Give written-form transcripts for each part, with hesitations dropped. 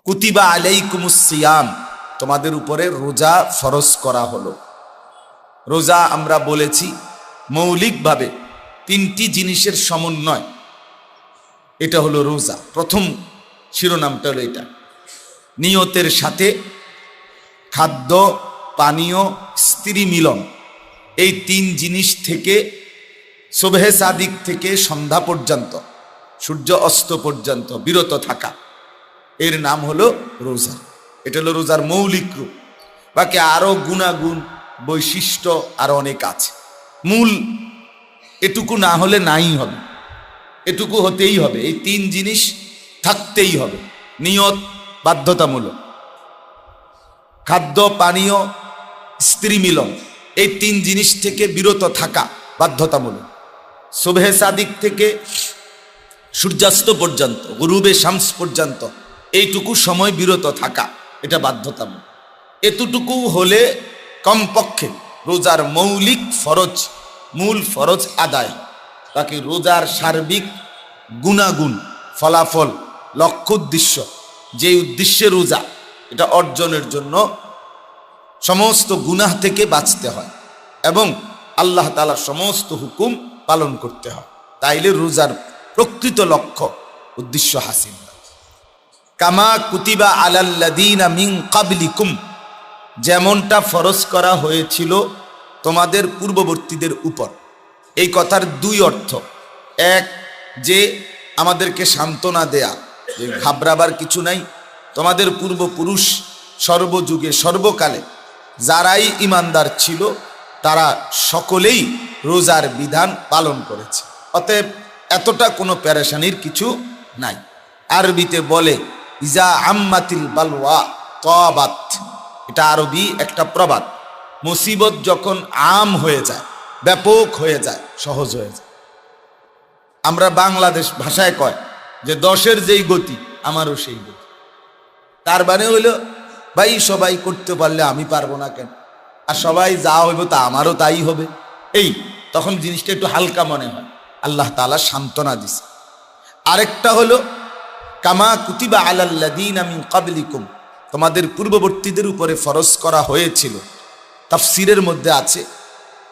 কুতিবা আলাইকুমুস সিয়াম, তোমাদের উপরে রোজা ফরজ করা হলো। রোজা আমরা বলেছি মৌলিকভাবে তিনটি জিনিসের সমন্বয়, এটা হলো রোজা। প্রথম শিরোনামটা হলো এটা। নিয়তের সাথে খাদ্য, পানীয়, স্ত্রী মিলন, এই তিন জিনিস থেকে সুবহে সাদিক থেকে সন্ধ্যা পর্যন্ত, সূর্য অস্ত পর্যন্ত বিরত থাকা, এর নাম হলো রোজা। এটা হলো রোজার মৌলিক রূপ। বাকি আরো গুণাগুণ, বৈশিষ্ট্য আরো অনেক আছে। মূল এটুকু না হলে নাই হবে, এটুকু হতেই হবে, এই তিন জিনিস থাকতেই হবে। নিয়ত বাধ্যতামূলক, খাদ্য, পানীয়, স্ত্রী মিলন, এই তিন জিনিস থেকে বিরত থাকা বাধ্যতামূলক। সুবহে সাদিক থেকে সূর্যাস্ত পর্যন্ত, গুরুবে শামস পর্যন্ত এইটুকু সময় বিরত থাকা, এটা বাধ্যতামূলক। এতটুকু হলে কমপক্ষে রোজার মৌলিক ফরজ, মূল ফরজ আদায়। বাকি রোজার সার্বিক গুণাগুণ, ফলাফল, লক্ষ্য, উদ্দেশ্য, যে উদ্দেশ্যে রোজা, এটা অর্জনের জন্য সমস্ত গুনাহ থেকে বাঁচতে হয় এবং আল্লাহ তাআলার সমস্ত হুকুম পালন করতে হয়, তাইলে রোজার প্রকৃত লক্ষ্য উদ্দেশ্য হাসিল। কামা কুতিবা আলাল্লাযীনা মিন ক্বাবলিকুম, যেমনটা ফরজ করা হয়েছিল তোমাদের পূর্ববর্তীদের উপর। এই কথার দুই অর্থ। এক, যে আমাদেরকে সান্ত্বনা দেয়া, যে ঘাবড়াবার কিছু নাই, তোমাদের পূর্বপুরুষ সর্বযুগে সর্বকালে যারাই ইমানদার ছিল তারা সকলেই রোজার বিধান পালন করেছে, অতএব এতটা কোনো পেরেশানির কিছু নাই। আরবিতে বলে ইজা আম্মাতিল বালওয়া তাবাত, এটা আরবি একটা প্রবাদ। মুসিবত যখন আম হয়ে যায়, ব্যাপক হয়ে যায়, সহজ হয়ে যায়। আমরা বাংলাদেশ ভাষায় কয় যে 10-এর যেই গতি আমারও সেই গতি। তার মানে হইল ভাই সবাই করতে পারলে আমি পারবো না কেন, আর সবাই যা হইব তা আমারও তাই হবে, এই তখন জিনিসটা একটু হালকা মনে হয়। আল্লাহ তাআলা সান্ত্বনা দিছে। আরেকটা হলো কামা কুতিবা আলাল্লাযীনা মিন ক্বাবলিকুম, তোমাদের পূর্ববর্তীদের উপরে ফরজ করা হয়েছিল। তাফসীরের মধ্যে আছে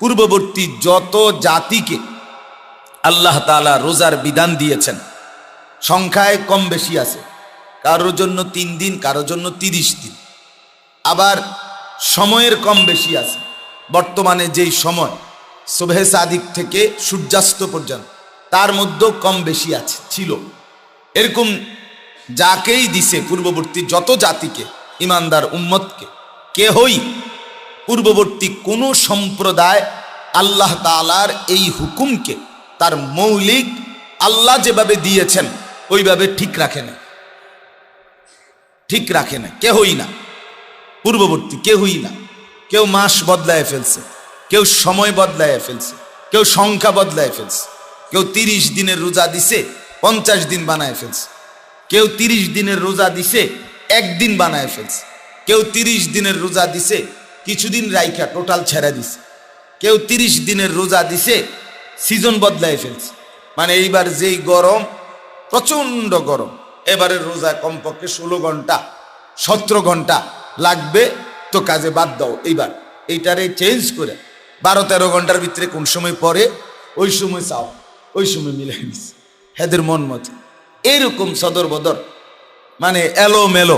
পূর্ববর্তী যত জাতিকে আল্লাহ তাআলা রোজার বিধান দিয়েছেন, সংখ্যায় কম বেশি আছে, কারোর জন্য 3 দিন, কারোর জন্য 30 দিন, আবার সময়ের কম বেশি আছে। বর্তমানে যেই সময় সুবহে সাদিক থেকে সূর্যাস্ত পর্যন্ত, তার মধ্যেও কম বেশি আছে, ছিল। এরকম যাকেই দিছে পূর্ববর্তী যত জাতিকে, ইমানদার উম্মতকে, কেহই পূর্ববর্তী কোনো সম্প্রদায় আল্লাহ তাআলার এই হুকুমকে তার মৌলিক আল্লাহ যেভাবে দিয়েছেন ওইভাবে ঠিক রাখে না, ঠিক রাখে না, কেহই না, পূর্ববর্তী কেহই না। কেউ মাস বদলায় ফেলছে, কেউ সময় বদলায় ফেলছে, কেউ সংখ্যা বদলায় ফেলছে, কেউ 30 দিনের রোজা দিছে 50 দিন বানায় ফেলছে, কেউ 30 দিনের রোজা দিছে 1 দিন বানায় ফেলছে, কেউ 30 দিনের রোজা দিছে কিছুদিন রাইখা টোটাল ছেড়ে দিছে, কেউ 30 দিনের রোজা দিছে সিজন বদলায় ফেলছে। মানে এইবার যেই গরম, প্রচন্ড গরম, এবারের রোজা কমপক্ষে 16 ঘন্টা 17 ঘন্টা লাগবে, তো কাজে বাদ দাও, এইবার এইটারে চেঞ্জ করে 12-13 ঘন্টার ভিতরে কোন সময় পরে ওই সময় চাও, ওই সময় মিলে দিচ্ছে হেদের মন মতো। এইরকম সদর বদর, মানে এলো মেলো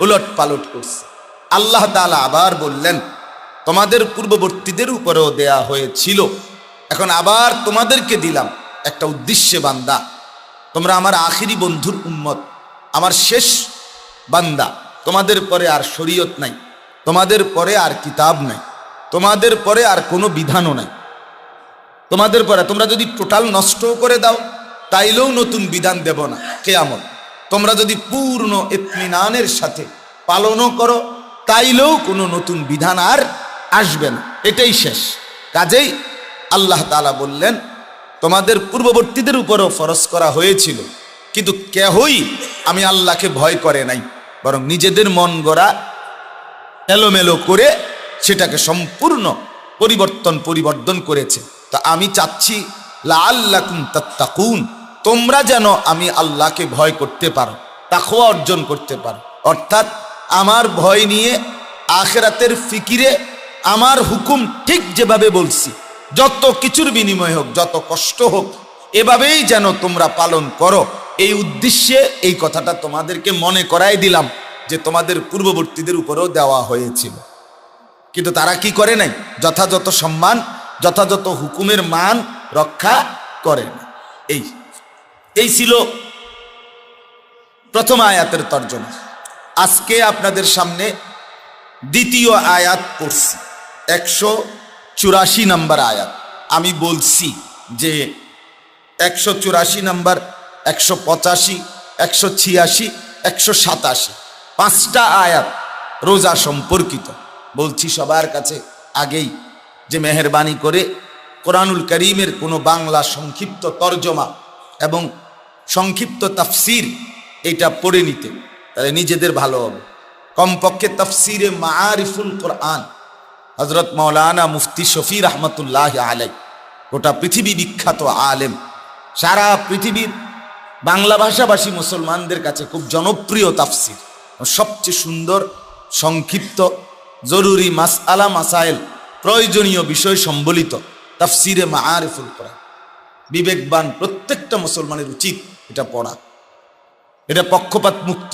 উলট পালট করছে। আল্লাহ তাআলা আবার বললেন তোমাদের পূর্ববর্তীদের উপরেও দেয়া হয়েছিল, এখন আবার তোমাদেরকে দিলাম একটা উদ্দেশ্যে, বান্দা তোমরা আমার আখিরি বন্ধুর উম্মত, আমার শেষ বান্দা, তোমাদের পরে আর শরীয়ত নাই, তোমাদের পরে আর কিতাব নাই, তোমাদের পরে আর কোনো বিধানও নাই। তোমাদের পরে তোমরা যদি টোটাল নষ্ট করে দাও তাইলেও নতুন বিধান দেব না কিয়ামত। তোমরা যদি পূর্ণ ইতমিনানের সাথে পালনও করো তাইলেও কোনো নতুন বিধান আর আসবে না, এটাই শেষ। কাজেই আল্লাহ তাআলা বললেন তোমাদের পূর্ববর্তীদের উপরও ফরজ করা হয়েছিল, কিন্তু কেহই আমি আল্লাহকে ভয় করে নাই, বরং নিজেদের মন গড়া এলোমেলো করে সেটাকে সম্পূর্ণ পরিবর্তন করেছে। তা আমি চাচ্ছি লাআল্লাকুম তাত্তাকুন, তোমরা যেন আমি আল্লাহকে ভয় করতে পারো, তাকওয়া অর্জন করতে পারো, অর্থাৎ আমার ভয় নিয়ে আখিরাতের ফিকিরে আমার হুকুম ঠিক যেভাবে বলছি, যত কিছুর বিনিময় হোক, যত কষ্ট হোক, এভাবেই যেন তোমরা পালন করো। এই উদ্দেশ্যে এই কথাটা তোমাদেরকে মনে করাই দিলাম, যে তোমাদের পূর্ববর্তীদের উপরেও দেওয়া হয়েছিল। কিন্তু তারা কি করে নাই? যথাযথ সম্মান, যথাযথ হুকুমের মান রক্ষা করে না। এই ছিল প্রথম আয়াতের তর্জমা। আজকে আপনাদের সামনে দ্বিতীয় আয়াত পড়ছি, 184 নম্বর আয়াত। আমি বলছি যে 184 নম্বর, 185, 186, 187, 5টা আয়াত রোজা সম্পর্কিত। বলছি সবার কাছে আগেই যে মেহেরবানি করে কোরআনুল করিমের কোনো বাংলা সংক্ষিপ্ত তর্জমা এবং সংক্ষিপ্ত তাফসির এটা পড়ে নিতে, তাহলে নিজেদের ভালো হবে। কমপক্ষে তাফসিরে মাআরিফুল কোরআন হযরত মাওলানা মুফতি শফি রহমতুল্লাহ আলাই, গোটা পৃথিবী বিখ্যাত আলেম, সারা পৃথিবীর বাংলা ভাষাভাষী মুসলমানদের কাছে খুব জনপ্রিয় তাফসির, সবচেয়ে সুন্দর, সংক্ষিপ্ত, জরুরি মাসআলা মাসাইল, প্রয়োজনীয় বিষয় সম্বলিত তাফসিরে মাআরিফুল কোরআন। বিবেকবান প্রত্যেকটা মুসলমানের উচিত এটা পড়া। এটা পক্ষপাত মুক্ত,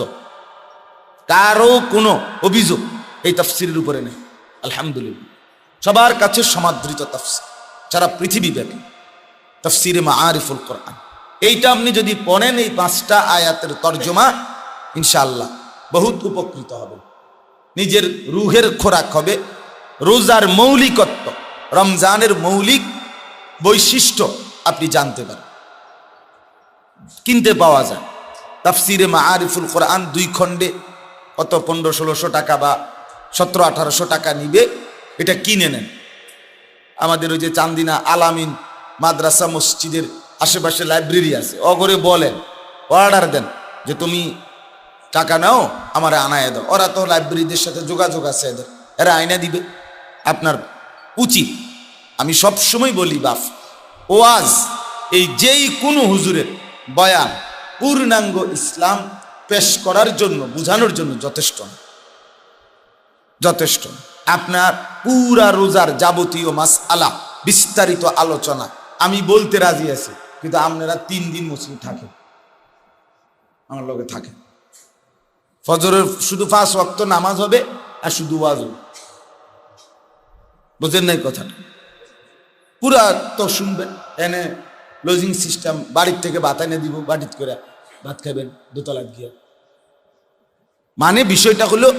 কারো কোনো অভিযোগ এই তাফসিরের উপরে নেই। আলহামদুলিল্লাহ, সবার কাছে সমাদৃত তাফসির সারা পৃথিবীব্যাপী, তাফসিরে মাআরিফুল কোরআন। এইটা আপনি যদি পড়েন, এই 5টা আয়াতের তর্জমা, ইনশাআল্লাহ বহুত উপকৃত হবে, নিজের রুহের খোরাক হবে। রোজার মৌলিকত্ব, রমজানের মৌলিক বৈশিষ্ট্য আপনি জানতে পারেন। কিনতে পাওয়া যায় তাফসিরে মাআরিফুল কোরআন 2 খণ্ডে, কত 1500-1600 টাকা বা 1700-1800 টাকা নিবে। এটা কিনে নেন। আমাদের ওই যে চান্দিনা আলামিন মাদ্রাসা মসজিদের আশেপাশে লাইব্রেরি আছে, অগরে বলেন, অর্ডার দেন যে তুমি টাকা নাও, আমার আনায় দাও। ওরা তো লাইব্রেরিদের সাথে যোগাযোগ আছে এদের, এরা আয়না দিবে। আপনার উচিত, আমি সবসময় বলি বাপ, ওয়াজ এই যেই কোনো হুজুরের বয়ান পূর্ণাঙ্গ ইসলাম পেশ করার জন্য, বুঝানোর জন্য যথেষ্ট না, যথেষ্ট। আপনার পুরা রোজার যাবতীয় মাসআলা বিস্তারিত আলোচনা আমি বলতে রাজি আছি, কিন্তু আপনারা 3 দিন মসজিদে থাকেন, আমার লগে থাকেন। ফজরের শুধু 5 ওয়াক্ত নামাজ হবে আর শুধু ওয়াজ হবে। বুঝেন নাই কথাটা? পুরা তো শুনবেন, এনে লজিং সিস্টেম, বাড়ির থেকে ভাত এনে দিব, বাড়িতে করে ভাত খাবেন দোতলায় গিয়ে। মানে বিষয়টা হলো,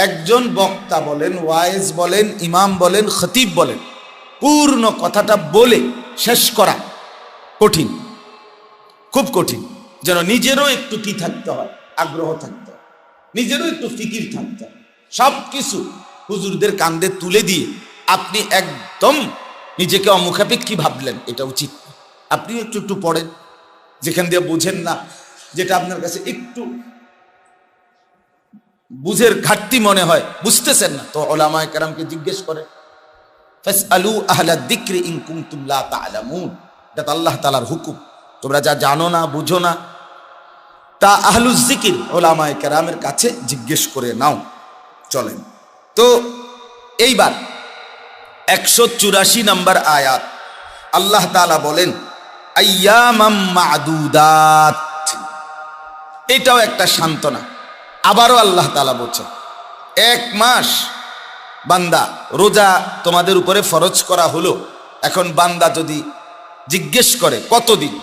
একজন বক্তা বলেন, ওয়াইজ বলেন, ইমাম বলেন, খতিব বলেন, পূর্ণ কথাটা বলে শেষ করা কঠিন, খুব কঠিন। যেন নিজেরও একটু কি থাকতে হয়, আগ্রহ থাকতে হয়, নিজেরও একটু ফিকির থাকতে হয়। সব কিছু হুজুরদের কান্দে তুলে দিয়ে আপনি একদম নিজেকে অমুখাপেক্ষী ভাবলেন, এটা উচিত। আপনি একটু একটু পড়েন, যেখান দিয়ে বুঝেন না, যেটা আপনার কাছে একটু বুঝের ঘাটতি মনে হয়, বুঝতেছেন না, তো উলামায়ে কেরামকে জিজ্ঞেস করেন। ফাসআলু আহলা যিকরি ইন কুনতুম লা তা'লামুন, এটা আল্লাহ তাআলার হুকুম। তোমরা যা জানো না, বুঝো না, তা আহলুজ যিকির উলামায়ে কেরামের কাছে জিজ্ঞেস করে নাও। চলেন তো এইবার 184 নম্বর আয়াত, আল্লাহ তাআলা বলেন আইয়ামাম মা'দুদাত। এটাও একটা সান্ত্বনা। আবারও আল্লাহ তাআলা বলছেন, 1 মাস বান্দা রোজা তোমাদের উপরে ফরজ করা হলো। এখন বান্দা যদি জিজ্ঞেস করে কতদিন,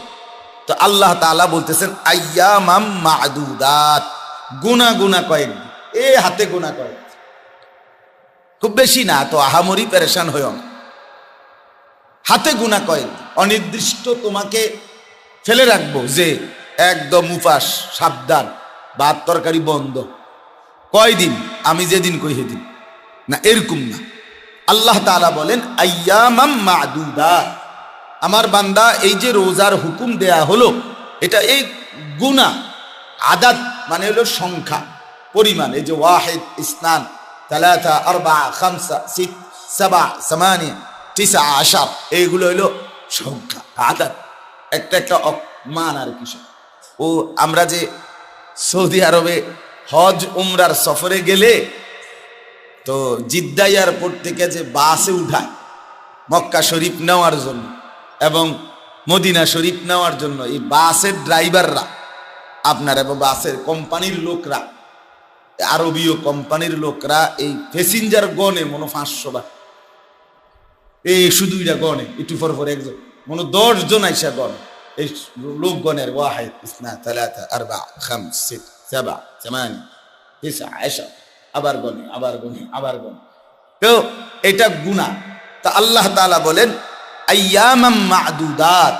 তো আল্লাহ তাআলা বলতেছেন আইয়ামাম মা'দুদাত, গুনা গুনা কয়েকদিন, হাতে গুনা কয়েক, খুব বেশি না, তো আহামরি পেরেশান হইও না, হাতে গুনা কয়েকদিন। অনির্দিষ্ট তোমাকে ফেলে রাখবো যে একদম উপাস, সাবধান, ভাত তরকারি বন্ধ, কয়দিন, আমি যেদিন কই সেদিন না, এরকম না। আল্লাহ তাআলা বলেন আইয়ামাম মা'দুদাত, আমার বান্দা এই যে রোজার হুকুম দেয়া হলো, এটা এই গুনা, আদাদ মানে হলো সংখ্যা, পরিমাণ। এই যে ওয়াহিদ, ইসনান, তালাতা, আরবা, খামসা, সিত, সাবা, সামানিয়া, তিসা, আশার, এইগুলো হলো সংখ্যা, আদাদ, একটা একটা মান আর কি। ও আমরা যে সৌদি আরবে হজ উমরার সফরে গেলে তো জিদ্দা এয়ারপোর্ট থেকে যে বাসে উঠায় মক্কা শরীফ নেওয়ার জন্য এবং মদিনা শরীফ নেওয়ার জন্য, এই বাসের ড্রাইভাররা আপনার এবং বাসের কোম্পানির লোকরা, আরবীয় কোম্পানির লোকরা এই প্যাসেঞ্জার গনে মনে 500 বার, এই শুধু এটা গনে একটু পর একজন মনে 10 জন আইসা গনে, এই লোক গনের 1 2 3 4 5 6 7 8 9 10 আবার গনে আবার গনে আবার গনে। তো এটা গুনাহ। তা আল্লাহ তাআলা বলেন আইয়ামাম মা'দুদাত,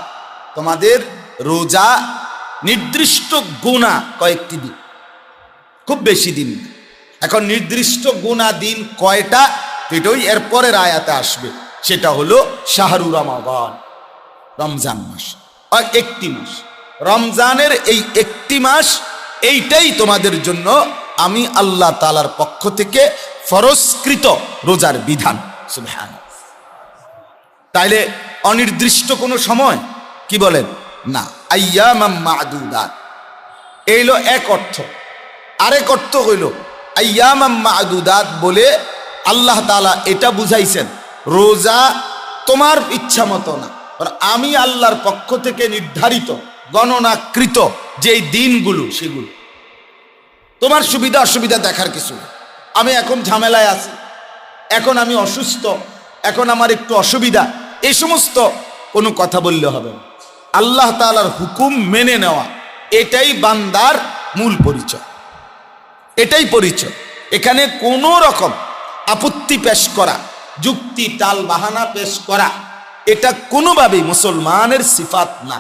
তোমাদের রোজা নির্দিষ্ট গুনাহ কয়েকটি দিন, খুব বেশি দিন। এখন নির্দিষ্ট গুনাহ দিন কয়টা এটাই এরপরের আয়াতে আসবে, সেটা হলো শাহরু রমাদান, রমজান মাস, আর একটি মাস, রমজানের এই একটি মাস, এইটাই তোমাদের জন্য আমি আল্লাহ তাআলার পক্ষ থেকে ফরজকৃত রোজার বিধান। সুবহানাল্লাহ। তাইলে অনির্দিষ্ট কোনো সময় কি বলেন না, আইয়ামাম মা'দুদাত, এই হলো এক অর্থ। আরেক অর্থ হইল আইয়ামাম মা'দুদাত বলে আল্লাহ তাআলা এটা বুঝাইছেন রোজা তোমার ইচ্ছা মতো না, আমি আল্লাহর পক্ষ থেকে নির্ধারিত গণনাকৃত যে দিনগুলো, সেগুলো তোমার সুবিধা অসুবিধা দেখার কিছু নেই। আমি এখন ঝামেলায় আছি, এখন আমি অসুস্থ, এখন আমার একটু অসুবিধা, এই সমস্ত কোনো কথা বললে হবে না। আল্লাহ তাআলার হুকুম মেনে নেওয়া, এটাই বান্দার মূল পরিচয়, এটাই পরিচয়। এখানে কোনো রকম আপত্তি পেশ করা, যুক্তি টাল বাহানা পেশ করা, এটা কোনোভাবেই মুসলমানের সিফাত না।